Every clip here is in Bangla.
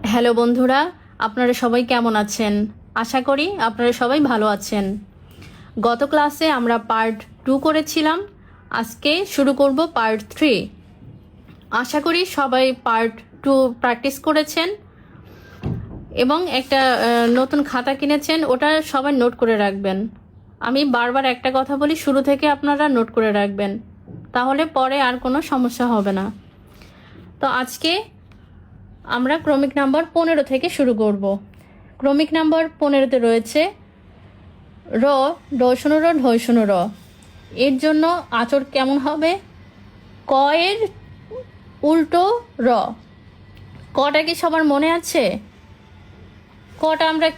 হ্যালো বন্ধুরা, আপনারা সবাই কেমন আছেন? আশা করি আপনারা সবাই ভালো আছেন। গত ক্লাসে আমরা পার্ট 2 করেছিলাম, আজকে শুরু করব পার্ট 3। আশা করি সবাই পার্ট 2 প্র্যাকটিস করেছেন এবং একটা নতুন খাতা কিনেছেন, ওটা সবাই নোট করে রাখবেন। আমি বারবার একটা কথা বলি, শুরু থেকে আপনারা নোট করে রাখবেন, তাহলে পরে আর কোনো সমস্যা হবে না। তো আজকে আমরা ক্রমিক নাম্বার 15 থেকে শুরু করব। ক্রমিক নাম্বার 15তে রয়েছে র, ঢ র, ঢ র। এর জন্য আচর কেমন হবে? ক এর উল্টো র। কটা কি সবার মনে আছে? কটা আমরা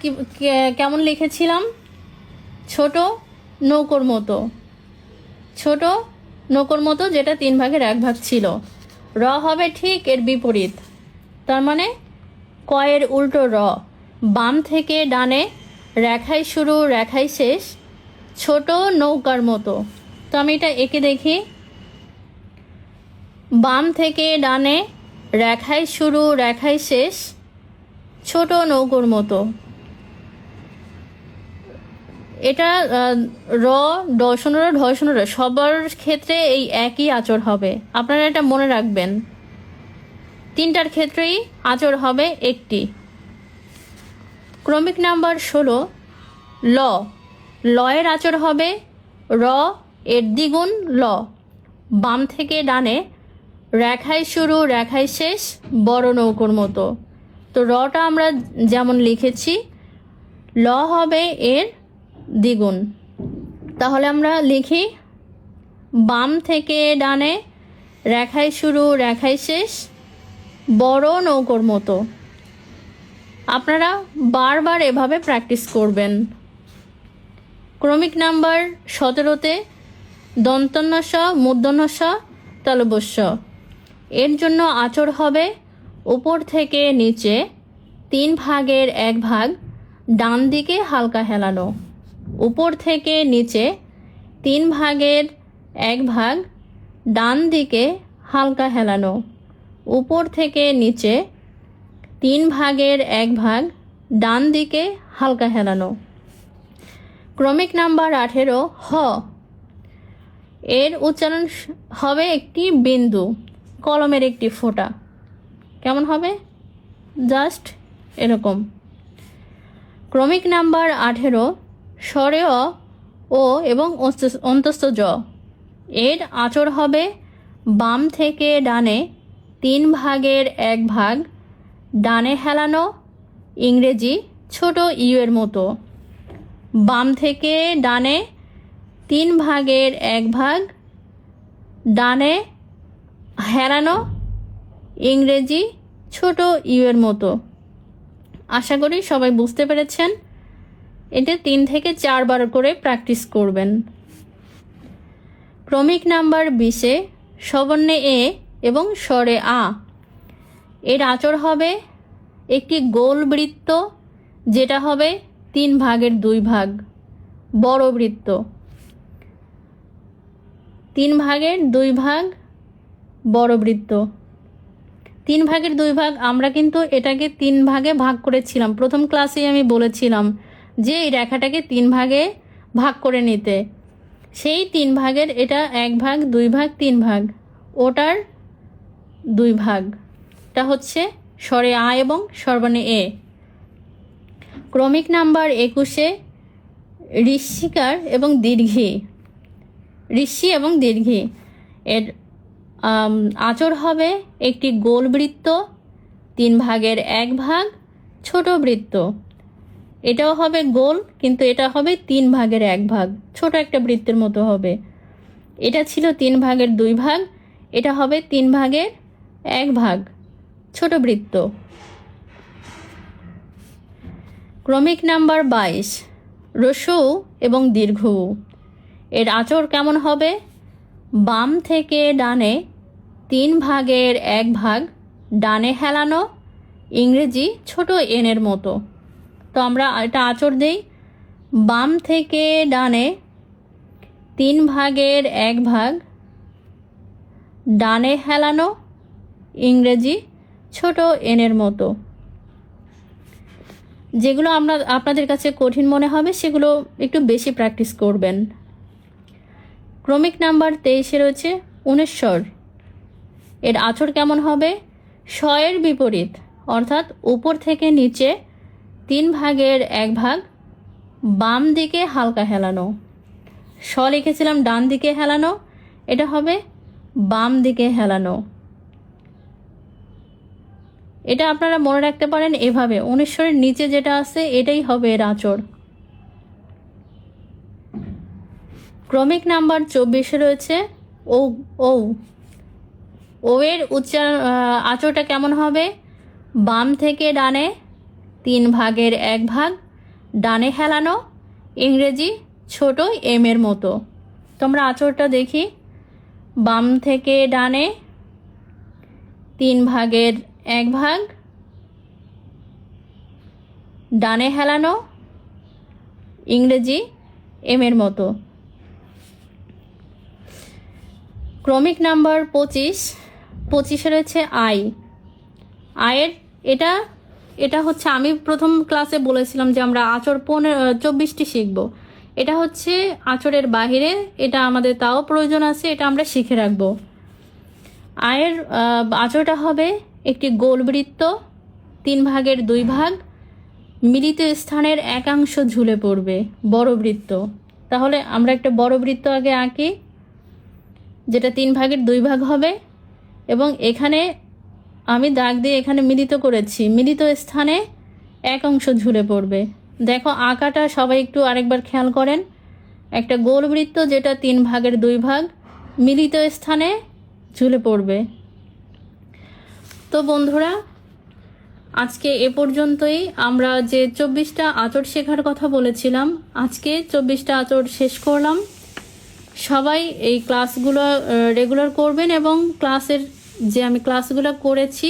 কেমন লিখেছিলাম? ছোট নৌকোর মতো, ছোট নৌকোর মতো, যেটা 3 ভাগের 1 ভাগ ছিল। র হবে ঠিক এর বিপরীত, তার মানে ক এর উল্টো র। বাম থেকে ডানে, রেখায় শুরু রেখায় শেষ, ছোট নৌকার মতো। তো আমি এটা এঁকে দেখি। বাম থেকে ডানে, রেখায় শুরু রেখায় শেষ, ছোট নৌকোর মতো। এটা র, ড শূন্য র, ঢ শূন্য র, সবার ক্ষেত্রে এই একই আচর হবে। আপনারা এটা মনে রাখবেন, 3টার ক্ষেত্রেই আচর হবে একটি। ক্রমিক নাম্বার 16 ল। লয়ের আচর হবে র এর দ্বিগুণ ল। বাম থেকে ডানে, রেখায় শুরু রেখায় শেষ, বড় নৌকোর মতো। তো রটা আমরা যেমন লিখেছি, ল হবে এর দ্বিগুণ। তাহলে আমরা লিখি বাম থেকে ডানে, রেখায় শুরু রেখায় শেষ, বড় নৌকোর মতো। আপনারা বারবার এভাবে প্র্যাকটিস করবেন। ক্রমিক নাম্বার 17তে দন্তন্য স, মূর্ধন্য স, তালব্য শ। এর জন্য আচর হবে উপর থেকে নিচে 3 ভাগের 1 ভাগ ডান দিকে হালকা হেলানো। উপর থেকে নিচে 3 ভাগের 1 ভাগ ডান দিকে হালকা হেলানো। উপর থেকে নিচে 3 ভাগের 1 ভাগ ডান দিকে হালকা হেলানো। ক্রমিক নাম্বার 18 হ। এর উচ্চারণ হবে একটি বিন্দু, কলমের একটি ফোঁটা। কেমন হবে? জাস্ট এরকম। ক্রমিক নাম্বার 18 স্বরে অ, ও এবং অন্তস্থ জ। এর আচর হবে বাম থেকে ডানে 3 ভাগের 1 ভাগ ডানে হেলানো, ইংরেজি ছোট ইউ এর মতো। বাম থেকে ডানে 3 ভাগের 1 ভাগ ডানে হেলানো, ইংরেজি ছোট ইউ এর মতো। আশা করি সবাই বুঝতে পেরেছেন। এটা 3 থেকে 4 বার করে প্র্যাকটিস করবেন। ক্রমিক নাম্বার 20 স্ববর্ণে এ এবং স্বরে আ। এর আচর হবে একটি গোল বৃত্ত, যেটা হবে 3 ভাগের 2 ভাগ, বড় বৃত্ত। 3 ভাগের 2 ভাগ বড় বৃত্ত। 3 ভাগের 2 ভাগ, আমরা কিন্তু এটাকে 3 ভাগে ভাগ করেছিলাম। প্রথম ক্লাসেই আমি বলেছিলাম যে এই রেখাটাকে 3 ভাগে ভাগ করে নিতে। সেই 3 ভাগের এটা 1 ভাগ 2 ভাগ 3 ভাগ, ওটার 2 ভাগ। এটা হচ্ছে স্বরে আ এবং স্বরবর্ণে এ। ক্রমিক নাম্বার 21 ঋষিকার এবং দীর্ঘী। ঋষি এবং দীর্ঘী। এর আচর হবে একটি গোল বৃত্ত, 3 ভাগের 1 ভাগ ছোট বৃত্ত। এটাও হবে গোল, কিন্তু এটা হবে 3 ভাগের 1 ভাগ, ছোট একটা বৃত্তের মতো হবে। এটা ছিল 3 ভাগের 2 ভাগ, এটা হবে 3 ভাগের 1 ভাগ, ছোট বৃত্ত। ক্রমিক নাম্বার 22 রস্যু এবং দীর্ঘ উ। এর আচর কেমন হবে? বাম থেকে ডানে 3 ভাগের 1 ভাগ ডানে হেলানো, ইংরেজি ছোট এন এর মতো। তো আমরা এটা আচর দেই, বাম থেকে ডানে 3 ভাগের 1 ভাগ ডানে হেলানো, ইংরেজি ছোট এন এর মতো। যেগুলো আপনাদের কাছে কঠিন মনে হবে সেগুলো একটু বেশি প্র্যাকটিস করবেন। ক্রমিক নাম্বার 23 রয়েছে 19 স্বর। এর আঁচড় কেমন হবে? স্বয়ের বিপরীত, অর্থাৎ উপর থেকে নিচে 3 ভাগের 1 ভাগ বাম দিকে হালকা হেলানো। স লিখেছিলাম ডান দিকে হেলানো, এটা হবে বাম দিকে হেলানো। এটা আপনারা মনে রাখতে পারেন এভাবে, 19 স্বরের নিচে যেটা আছে এটাই হবে এর আঁচড়। ক্রমিক নাম্বার 24 রয়েছে ও ও ও এর উচ্চারণ আঁচড়টা কেমন হবে? বাম থেকে ডানে 3 ভাগের 1 ভাগ ডানে হেলানো, ইংরেজি ছোট এম এর মতো। তোমরা আঁচড়টা দেখি, বাম থেকে ডানে 3 ভাগের 1 ভাগ ডানে হেলানো, ইংরেজি এম এর মতো। ক্রমিক নাম্বার 25 রয়েছে আয়ের এটা হচ্ছে, আমি প্রথম ক্লাসে বলেছিলাম যে আমরা আঁচড় 24টি শিখব। এটা হচ্ছে আঁচড়ের বাহিরে, এটা আমাদের তাও প্রয়োজন আছে, এটা আমরা শিখে রাখবো। আয়ের আঁচড়টা হবে একটি গোল বৃত্ত, 3 ভাগের 2 ভাগ মিলিত স্থানের একাংশ ঝুলে পড়বে, বড় বৃত্ত। তাহলে আমরা একটা বড় বৃত্ত আগে আঁকি, যেটা 3 ভাগের 2 ভাগ হবে, এবং এখানে আমি দাগ দিয়ে এখানে মিলিত করেছি, মিলিত স্থানে এক অংশ ঝুলে পড়বে। দেখো আঁকাটা সবাই একটু আরেকবার খেয়াল করেন, একটা গোল বৃত্ত যেটা 3 ভাগের 2 ভাগ মিলিত স্থানে ঝুলে পড়বে। তো বন্ধুরা, আজকে এ পর্যন্তই। আমরা যে 24টা আঁচড় শেখার কথা বলেছিলাম, আজকে 24টা আঁচড় শেষ করলাম। সবাই এই ক্লাসগুলো রেগুলার করবেন, এবং ক্লাসের যে আমি ক্লাসগুলো করেছি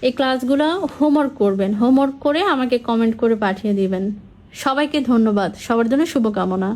এই ক্লাসগুলো হোমওয়ার্ক করবেন। হোমওয়ার্ক করে আমাকে কমেন্ট করে পাঠিয়ে দিবেন। সবাইকে ধন্যবাদ, সবার জন্য শুভকামনা।